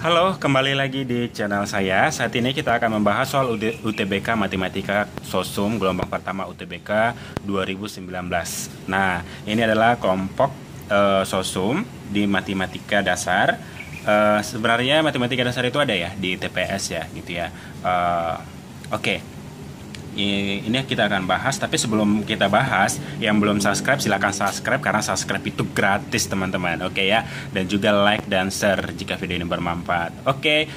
Halo, kembali lagi di channel saya. Saat ini kita akan membahas soal UTBK Matematika Sosum gelombang pertama UTBK 2019. Nah, ini adalah kelompok Sosum di matematika dasar. Sebenarnya matematika dasar itu ada ya di TPS ya, gitu ya. Oke. Ini kita akan bahas, tapi sebelum kita bahas, yang belum subscribe silakan subscribe karena subscribe itu gratis teman-teman, oke ya, dan juga like dan share jika video ini bermanfaat, oke.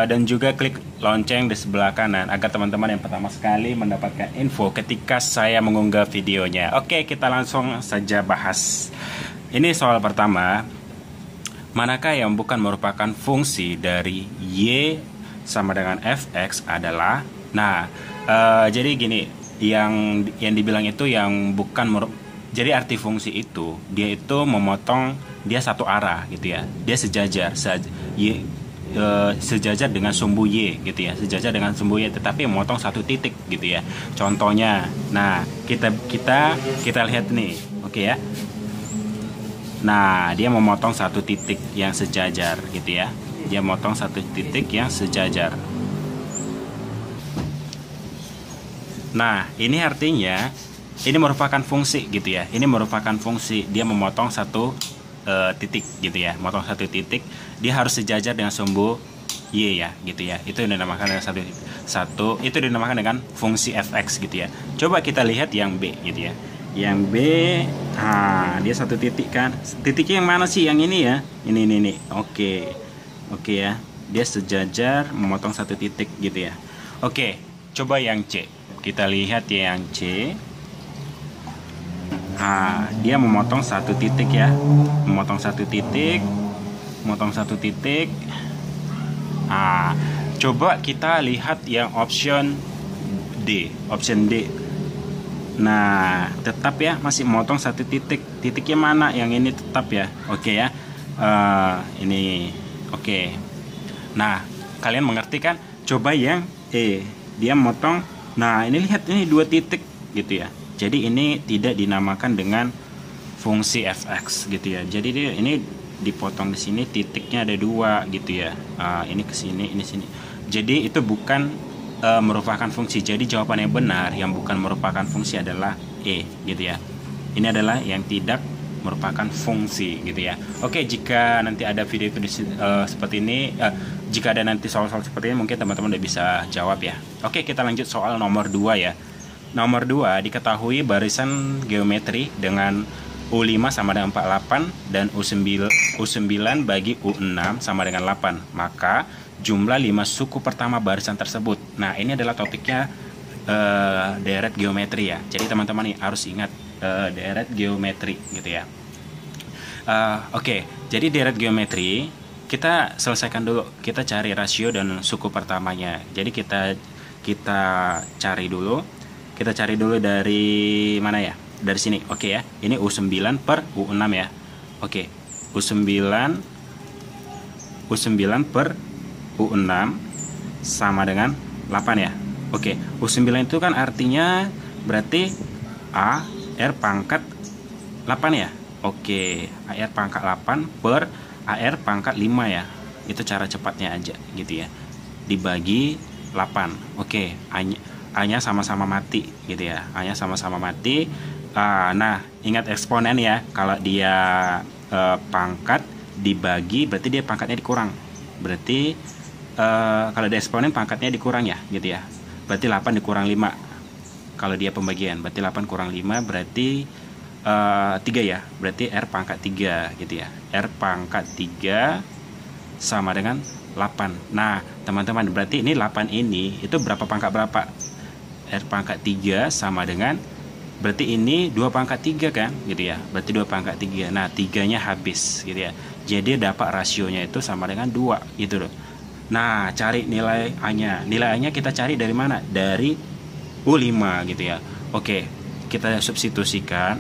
Dan juga klik lonceng di sebelah kanan agar teman-teman yang pertama sekali mendapatkan info ketika saya mengunggah videonya. Oke, kita langsung saja bahas. Ini soal pertama, manakah yang bukan merupakan fungsi dari y sama dengan fx adalah, jadi gini, yang dibilang itu yang bukan jadi arti fungsi itu dia itu memotong, dia satu arah gitu ya, dia sejajar sejajar dengan sumbu y gitu ya, sejajar dengan sumbu y, tetapi memotong satu titik gitu ya. Contohnya, nah kita lihat nih, oke ya. Nah, dia memotong satu titik yang sejajar gitu ya, dia memotong satu titik yang sejajar. Nah, ini artinya ini merupakan fungsi gitu ya. Ini merupakan fungsi, dia memotong satu titik gitu ya. Memotong satu titik, dia harus sejajar dengan sumbu y ya, gitu ya. Itu dinamakan dengan satu itu dinamakan dengan fungsi fx gitu ya. Coba kita lihat yang b gitu ya. Yang b, dia satu titik kan. Titiknya yang mana sih? Yang ini ya. Ini. Oke ya. Dia sejajar memotong satu titik gitu ya. Oke, coba yang c. Kita lihat yang C. Dia memotong satu titik ya. Memotong satu titik. Coba kita lihat yang option D. Nah, tetap ya, masih memotong satu titik. Titiknya mana? Yang ini tetap ya. Oke ya. Ini. Oke. Nah, kalian mengerti kan? Coba yang E. Dia memotong. Nah, ini lihat, ini dua titik gitu ya. Jadi ini tidak dinamakan dengan fungsi fx gitu ya. Jadi ini dipotong di sini, titiknya ada dua gitu ya. Ini ke sini, ini sini. Jadi itu bukan merupakan fungsi. Jadi jawaban yang benar yang bukan merupakan fungsi adalah E gitu ya. Ini adalah yang tidak merupakan fungsi gitu ya. Oke, jika nanti ada video itu seperti ini, jika ada nanti soal-soal seperti ini, mungkin teman-teman udah bisa jawab ya. Oke, kita lanjut soal nomor 2 ya. Nomor 2, diketahui barisan geometri dengan U5 sama dengan 48 dan U9 bagi U6 sama dengan 8. Maka jumlah 5 suku pertama barisan tersebut. Nah, ini adalah topiknya deret geometri ya. Jadi teman-teman nih harus ingat deret geometri gitu ya. Oke, jadi deret geometri kita selesaikan dulu. Kita cari rasio dan suku pertamanya. Jadi kita cari dulu. Kita cari dulu dari mana ya? Dari sini. Oke ya. Ini U9 per U6 ya. Oke. U9 per U6 sama dengan 8 ya. Oke, U9 itu kan artinya berarti AR pangkat 8 ya. Oke, AR pangkat 8 per AR pangkat 5 ya. Itu cara cepatnya aja gitu ya. Dibagi 8. Oke, A-nya sama-sama mati gitu ya. A-nya sama-sama mati. Nah, ingat eksponen ya. Kalau dia pangkat dibagi, berarti dia pangkatnya dikurang. Berarti kalau dia eksponen pangkatnya dikurang ya gitu ya. Berarti 8 dikurang 5. Kalau dia pembagian, berarti 8 kurang 5 berarti 3 ya. Berarti R pangkat 3 gitu ya. R pangkat 3 sama dengan 8. Nah, teman-teman, berarti ini 8 ini itu berapa pangkat berapa? R pangkat 3 sama dengan, berarti ini 2 pangkat 3 kan gitu ya. Berarti 2 pangkat 3. Nah, 3-nya habis gitu ya. Jadi dapat rasionya itu sama dengan 2 gitu loh. Nah, cari nilai A-nya. Nilai A-nya kita cari dari mana? Dari U5 gitu ya. Oke, kita substitusikan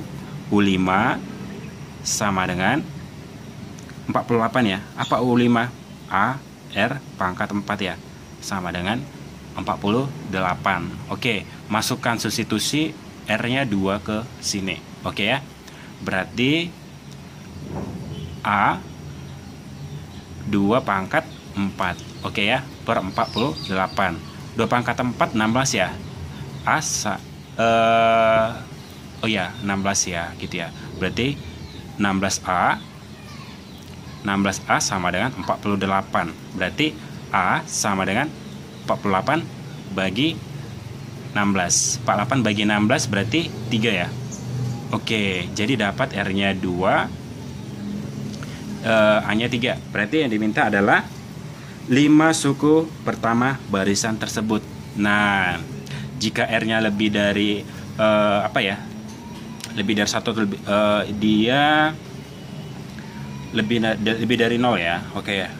U5 sama dengan 48 ya. Apa U5? A R pangkat 4 ya. Sama dengan 48. Oke, masukkan substitusi, R-nya 2 ke sini. Oke ya. Berarti A 2 pangkat 4. Oke ya, per 48. 2 pangkat 4 16 ya. Oh ya, 16 ya, gitu ya. Berarti 16A sama dengan 48. Berarti A sama dengan 48 bagi 16. 48 bagi 16 berarti 3 ya. Oke, jadi dapat R-nya 2, A-nya 3. Berarti yang diminta adalah 5 suku pertama barisan tersebut. Nah, jika R-nya lebih dari lebih dari 1, dia lebih dari 0 ya. Oke ya.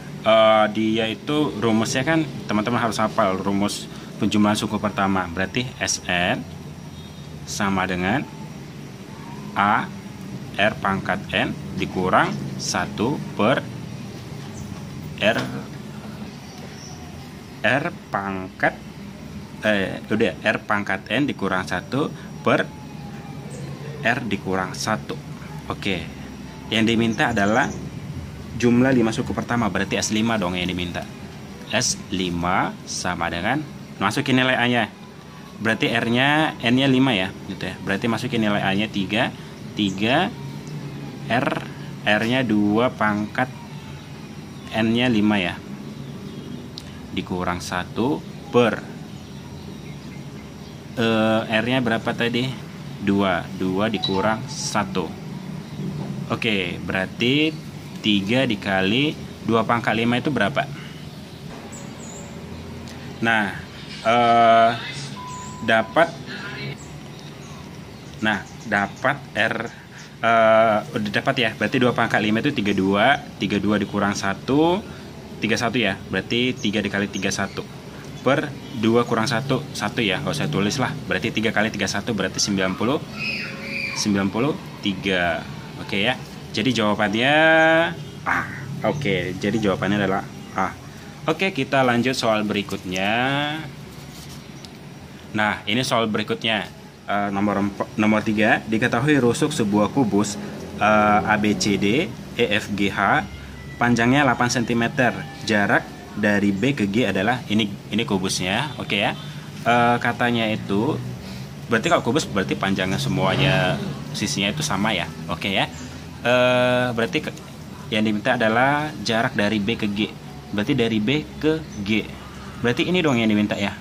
Dia itu rumusnya kan teman-teman harus hafal rumus penjumlahan suku pertama. Berarti SN sama dengan A R pangkat N dikurang 1 per R pangkat R pangkat N dikurang 1 per R dikurang 1. Oke. Yang diminta adalah jumlah 5 suku pertama, berarti S5 dong yang diminta. S5 sama dengan, masukin nilai A-nya. Berarti R-nya, N-nya 5 ya, gitu ya. Berarti masukin nilai A-nya 3 R-nya 2 pangkat N-nya 5 ya. Dikurang 1 per R-nya berapa tadi? 2 dikurang 1. Oke, berarti 3 dikali 2 pangkat 5 itu berapa? Nah, dapat R, udah dapat ya. Berarti 2 pangkat 5 itu 32 dikurang 1 31 ya. Berarti 3 dikali 31 per 2 kurang 1 ya, nggak usah tulis lah. Berarti 3 kali 31 berarti 93. Oke ya. Jadi jawabannya A. Oke, jadi jawabannya adalah A. Oke, kita lanjut soal berikutnya. Nah, ini soal berikutnya. Nomor 3, diketahui rusuk sebuah kubus ABCD EFGH panjangnya 8 cm. Jarak dari B ke G adalah ini kubusnya. Oke ya. Katanya itu berarti kalau kubus berarti panjangnya semuanya sisinya itu sama ya. Oke ya. Berarti yang diminta adalah jarak dari B ke G. Berarti dari B ke G. Berarti ini dong yang diminta ya.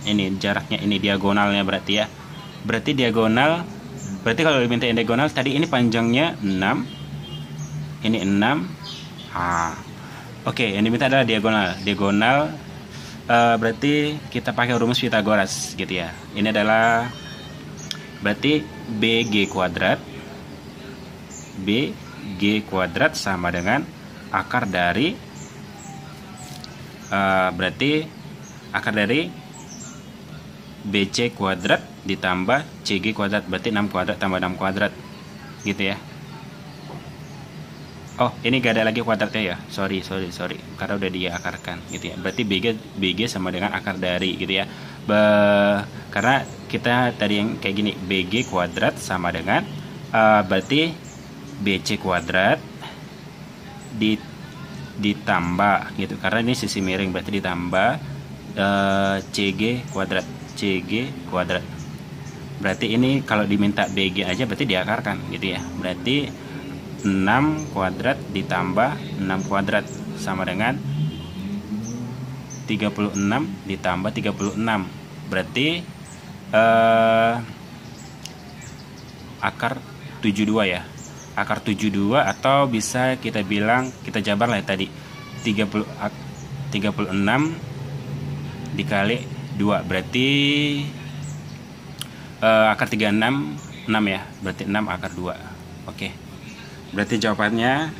Ini jaraknya, ini diagonalnya berarti ya. Berarti diagonal. Berarti kalau diminta yang diagonal tadi ini panjangnya 6. Ini 6. Oke, yang diminta adalah diagonal. Berarti kita pakai rumus Pythagoras gitu ya. Ini adalah berarti BG kuadrat sama dengan akar dari berarti akar dari BC kuadrat ditambah CG kuadrat, berarti 6 kuadrat tambah 6 kuadrat gitu ya. Oh, ini gak ada lagi kuadratnya ya. Sorry. Karena udah diakarkan gitu ya. Berarti BG sama dengan akar dari gitu ya. Karena kita tadi yang kayak gini, BG kuadrat sama dengan berarti BC kuadrat ditambah gitu. Karena ini sisi miring, berarti ditambah CG kuadrat. Berarti ini kalau diminta BG aja berarti diakarkan gitu ya. Berarti 6 kuadrat ditambah 6 kuadrat sama dengan 36 ditambah 36. Berarti akar 72 ya. Akar 72 atau bisa kita bilang, kita jabar lah ya tadi. 36 dikali 2 berarti akar 36 6 ya. Berarti 6 akar 2. Oke. Berarti jawabannya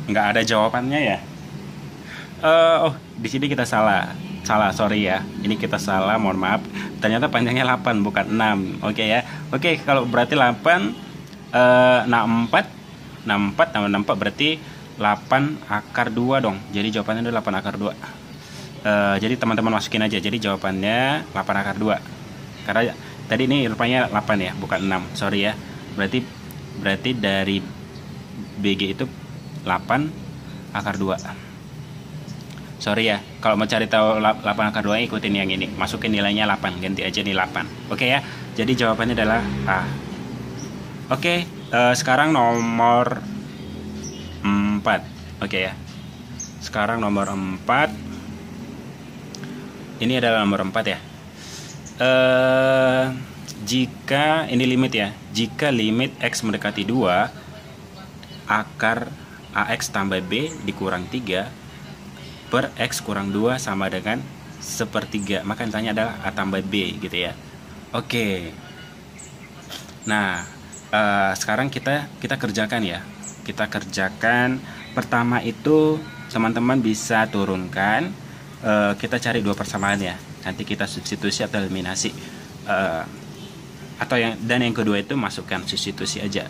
nggak ada jawabannya ya. Oh, di sini kita salah, sorry ya. Ini kita salah, mohon maaf. Ternyata panjangnya 8 bukan 6. Oke ya. Oke, kalau berarti 8 64 tambah 64 berarti 8 akar 2 dong. Jadi jawabannya adalah 8 akar 2. Jadi teman-teman masukin aja. Jadi jawabannya 8 akar 2. Karena tadi ini rupanya 8 ya, bukan 6. Sorry ya. Berarti dari BG itu 8 akar 2. Sorry ya, kalau mau cari tahu 8 akar 2 ikutin yang ini, masukin nilainya 8, ganti aja nih 8. Oke ya, jadi jawabannya adalah A. Oke, sekarang nomor 4. Oke ya, sekarang nomor 4. Ini adalah nomor 4 ya. Jika ini limit ya, jika limit X mendekati 2, akar AX tambah B dikurang 3 per X kurang 2 sama dengan 1/3. Maka yang tanya adalah A tambah B gitu ya. Oke. Nah, sekarang kita kerjakan ya. Kita kerjakan. Pertama itu teman-teman bisa turunkan. Kita cari dua persamaan ya. Nanti kita substitusi atau eliminasi. Dan yang kedua itu masukkan substitusi aja.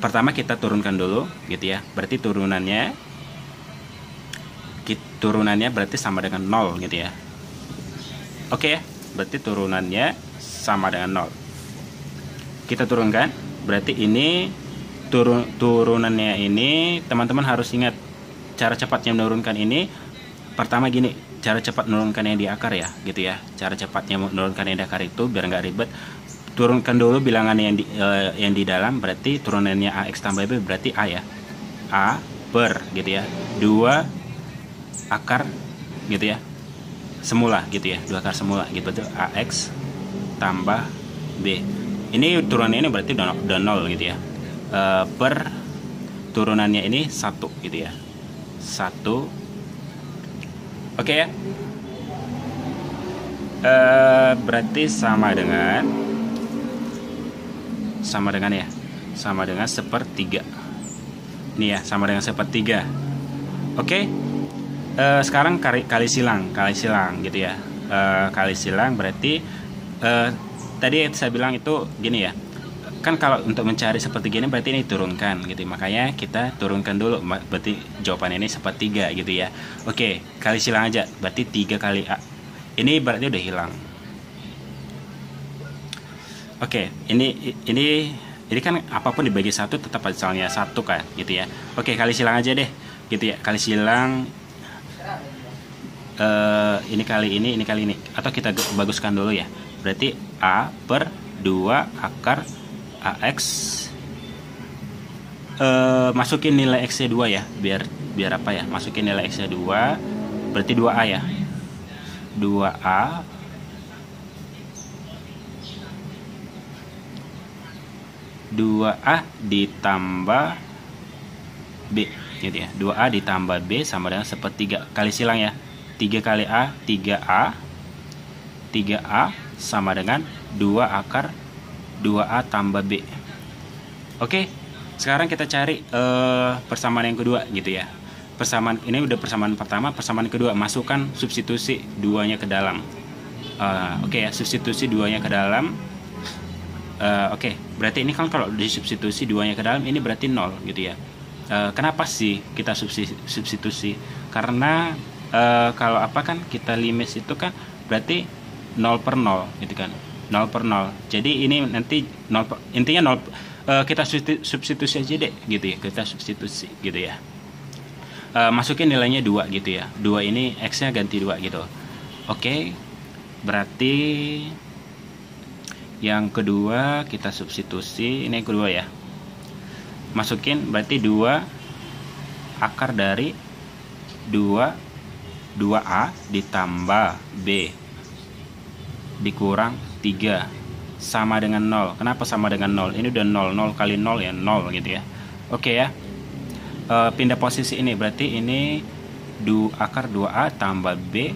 Pertama kita turunkan dulu gitu ya. Berarti turunannya berarti sama dengan 0 gitu ya. Oke ya. Berarti turunannya sama dengan 0. Kita turunkan. Berarti ini turunannya ini teman-teman harus ingat cara cepatnya menurunkan ini. Pertama gini, cara cepat menurunkan yang di akar ya gitu ya. Cara cepatnya menurunkan yang di akar itu biar nggak ribet, turunkan dulu bilangan yang di dalam. Berarti turunannya AX tambah B berarti A ya, A per gitu ya 2 akar gitu ya semula gitu ya, 2 akar semula gitu. Betul, AX tambah B. Ini turunannya ini berarti udah 0 gitu ya, per turunannya ini 1 gitu ya, 1. Oke ya, berarti sama dengan ya, sama dengan 1/3. Ini ya, sama dengan 1/3. Oke, sekarang kali silang gitu ya. Kali silang berarti tadi saya bilang itu gini ya. Kan kalau untuk mencari 1/3 ini berarti ini turunkan gitu. Makanya kita turunkan dulu, berarti jawabannya ini 1/3 gitu ya. Oke, kali silang aja. Berarti 3 kali A. Ini berarti udah hilang. Oke, ini kan apapun dibagi 1 tetap asalnya 1 kan gitu ya. Oke, kali silang aja deh gitu ya. Kali silang ini kali ini atau kita baguskan dulu ya. Berarti A per 2 akar AX, masukin nilai X nya 2 ya, biar apa ya, masukin nilai X nya 2 berarti 2A ya, 2A ditambah B gitu ya, 2A ditambah B sama dengan 1/3. Kali silang ya, 3 kali A 3A sama dengan 2 akar 2A tambah B. Oke, sekarang kita cari persamaan yang kedua gitu ya. Persamaan ini udah persamaan pertama, persamaan kedua, masukkan substitusi 2-nya ke dalam. Oke ya, substitusi 2-nya ke dalam. Oke, berarti ini kan kalau disubstitusi 2-nya ke dalam ini berarti 0 gitu ya. Kenapa sih kita substitusi? Karena kalau apa kan kita limit itu kan berarti 0 per 0 gitu kan. 0 per 0. Jadi ini nanti 0 per, intinya 0, kita substitusi aja deh gitu ya. Kita substitusi gitu ya. Masukin nilainya 2 gitu ya. 2 ini X-nya ganti 2 gitu. Oke. Berarti yang kedua kita substitusi, ini yang kedua ya. Masukin berarti 2 akar dari 2A ditambah B dikurang 3 sama dengan 0. Kenapa sama dengan 0? Ini udah 0 kali 0 ya 0 gitu ya. Oke ya. Pindah posisi ini berarti ini akar 2A tambah B.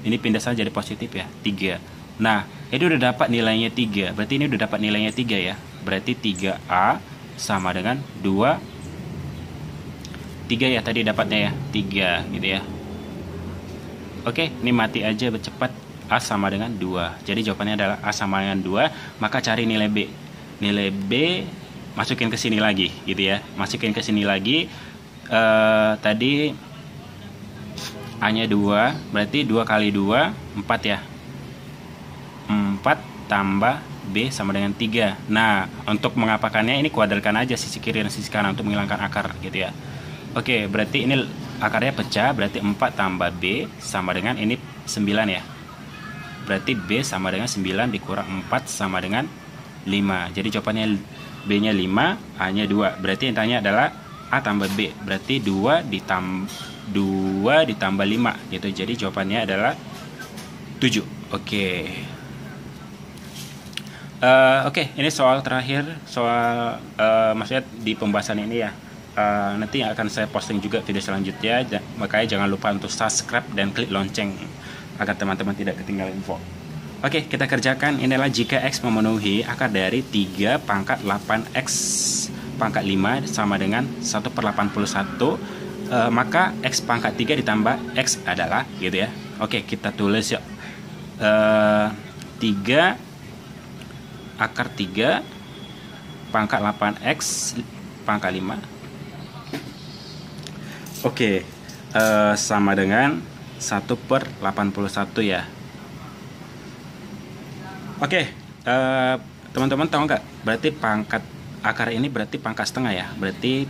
Ini pindah saja jadi positif ya, 3. Nah, ini udah dapat nilainya 3. Berarti ini udah dapat nilainya 3 ya. Berarti 3A sama dengan 3 ya tadi dapatnya ya, 3 gitu ya. Oke, ini mati aja bercepat. A sama dengan 2. Jadi jawabannya adalah A sama dengan 2. Maka cari nilai B. Nilai B masukin ke sini lagi gitu ya. Masukin ke sini lagi. Tadi A nya 2. Berarti 2 kali 2 4 ya. 4 tambah B sama dengan 3. Nah, untuk mengapakannya ini kuadratkan aja sisi kiri dan sisi kanan untuk menghilangkan akar gitu ya. Oke, berarti ini akarnya pecah, berarti 4 tambah B sama dengan ini 9 ya. Berarti B sama dengan 9 dikurang 4 sama dengan 5. Jadi jawabannya B-nya 5, A-nya 2. Berarti yang tanya adalah A tambah B. Berarti 2 ditambah 5 gitu. Jadi jawabannya adalah 7. Oke. Oke, ini soal terakhir, soal maksudnya di pembahasan ini ya. Nanti akan saya posting juga video selanjutnya, makanya jangan lupa untuk subscribe dan klik lonceng agar teman-teman tidak ketinggalan info. Oke, kita kerjakan. Inilah jika X memenuhi akar dari 3 pangkat 8X pangkat 5 sama dengan 1/81, maka X pangkat 3 ditambah X adalah gitu ya. Oke, kita tulis yuk. 3 akar 3 pangkat 8X pangkat 5. Oke, sama dengan 1/81 ya. Oke, teman-teman tahu nggak? Berarti pangkat akar ini berarti pangkat setengah ya. Berarti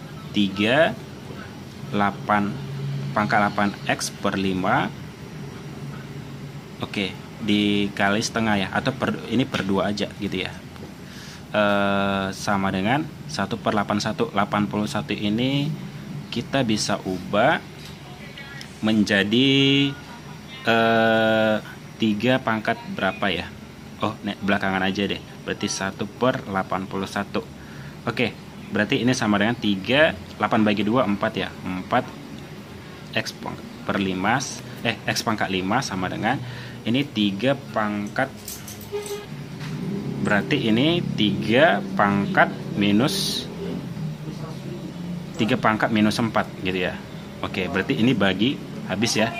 pangkat 8X per 5. Oke, dikali setengah ya. Atau ini per 2 aja gitu ya. Sama dengan 1/81. 81 ini kita bisa ubah menjadi 3 pangkat berapa ya? Oh, belakangan aja deh. Berarti 1/81. Oke, berarti ini sama dengan 3, 8 bagi 2, 4 ya. 4 X per 5, X pangkat 5 sama dengan ini 3 pangkat, berarti ini 3 pangkat minus 4 gitu ya. Oke, berarti ini bagi habis ya.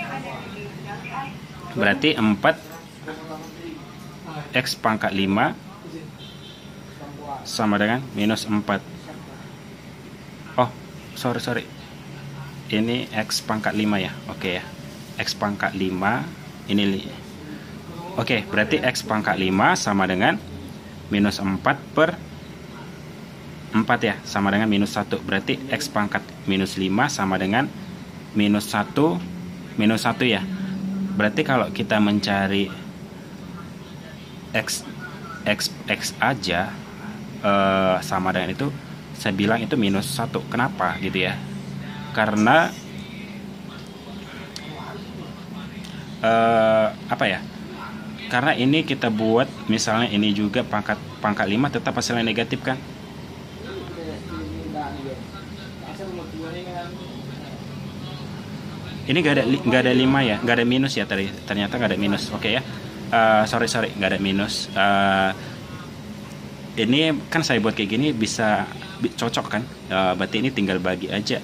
Berarti 4 X pangkat 5 sama dengan minus 4. Oh, sorry. Ini X pangkat 5 ya. Oke ya. X pangkat 5 ini. Oke, berarti X pangkat 5 sama dengan minus 4 per 4 ya, sama dengan minus 1. Berarti X pangkat minus 5 sama dengan minus 1 ya. Berarti kalau kita mencari X aja sama dengan itu, saya bilang itu minus 1. Kenapa gitu ya? Karena apa ya? Karena ini kita buat misalnya ini juga pangkat 5 tetap hasilnya negatif kan? Ini nggak ada 5 ya, nggak ada minus ya tadi. Ternyata nggak ada minus. Oke ya. Sorry nggak ada minus. Ini kan saya buat kayak gini bisa cocok kan? Berarti ini tinggal bagi aja.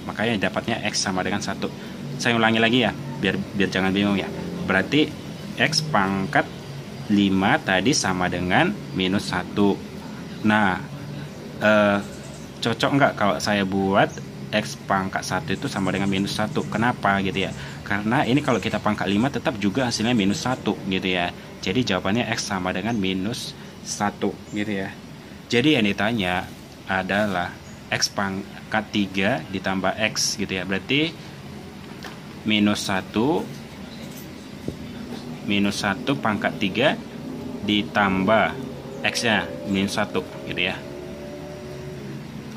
Makanya dapatnya X sama dengan 1. Saya ulangi lagi ya, biar jangan bingung ya. Berarti X pangkat 5 tadi sama dengan minus 1. Nah, cocok nggak kalau saya buat X pangkat 1 itu sama dengan minus 1? Kenapa gitu ya? Karena ini kalau kita pangkat 5 tetap juga hasilnya minus 1 gitu ya. Jadi jawabannya X sama dengan minus 1 gitu ya. Jadi yang ditanya adalah X pangkat 3 ditambah X gitu ya. Berarti minus 1 pangkat 3 ditambah X-nya minus 1 gitu ya.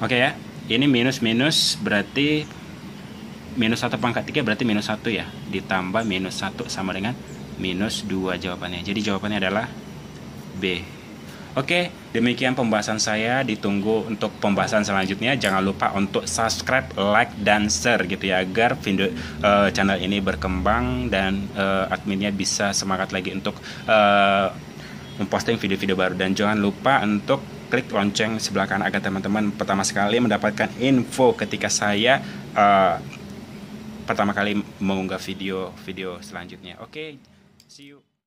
Oke ya. Ini minus berarti minus 1 pangkat 3 berarti minus 1 ya. Ditambah minus 1 sama dengan minus 2 jawabannya. Jadi jawabannya adalah B. Oke, demikian pembahasan saya. Ditunggu untuk pembahasan selanjutnya. Jangan lupa untuk subscribe, like, dan share gitu ya, agar video channel ini berkembang dan adminnya bisa semangat lagi untuk memposting video-video baru. Dan jangan lupa untuk klik lonceng sebelah kanan agar teman-teman pertama sekali mendapatkan info ketika saya pertama kali mengunggah video selanjutnya. Oke, see you.